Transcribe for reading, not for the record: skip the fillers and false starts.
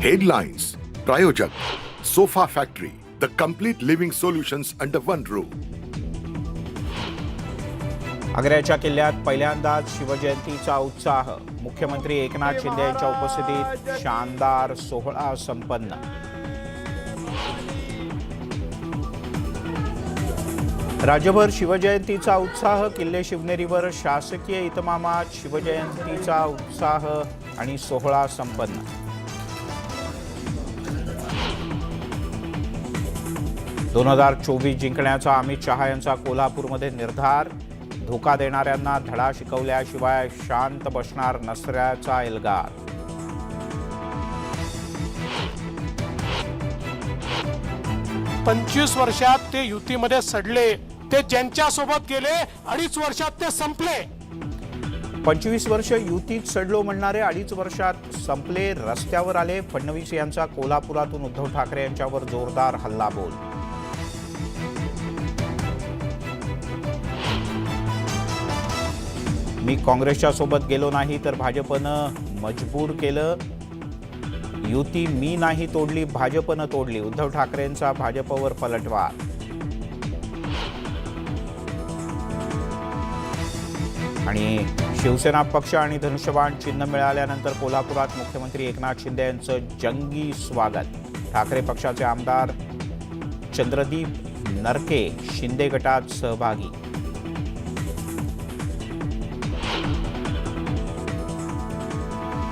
Headlines, Prayojuk, Sofa Factory, the complete living solutions under one roof. आग्र्याच्या किल्ल्यात पहिल्यांदाच शिवजयंतीचा उत्साह. मुख्यमंत्री एकनाथ शिंदे यांच्या उपस्थितीत शानदार सोहळा संपन्न. राज्यभर शिवजयंतीचा उत्साह. किल्ले शिवनेरीवर शासकीय इतमामात शिवजयंतीचा उत्साह आणि सोहळा संपन्न. दोन 2024 जिंकण्याचा अमित शहा यांचा कोल्हापूरमध्ये निर्धार. धोका देणाऱ्यांना धडा शिकवल्याशिवाय शांत बसणार नसल्याचा एल्गार. पंचवीस वर्षात ते युतीमध्ये सडले, ते ज्यांच्या सोबत गेले 2.5 वर्षात ते संपले. 25 वर्ष युतीत सडलो म्हणणारे 2.5 वर्षात संपले. रस्त्यावर आले. फडणवीस यांचा कोल्हापुरातून उद्धव ठाकरे यांच्यावर जोरदार हल्लाबोल. मी काँग्रेसच्या सोबत गेलो नाही तर भाजपनं मजबूर केलं. युती मी नाही तोडली, भाजपनं तोडली. उद्धव ठाकरेंचा भाजपवर पलटवार. आणि शिवसेना पक्ष आणि धनुष्यबाण चिन्ह मिळाल्यानंतर कोल्हापुरात मुख्यमंत्री एकनाथ शिंदे यांचं जंगी स्वागत. ठाकरे पक्षाचे आमदार चंद्रदीप नरके शिंदे गटात सहभागी.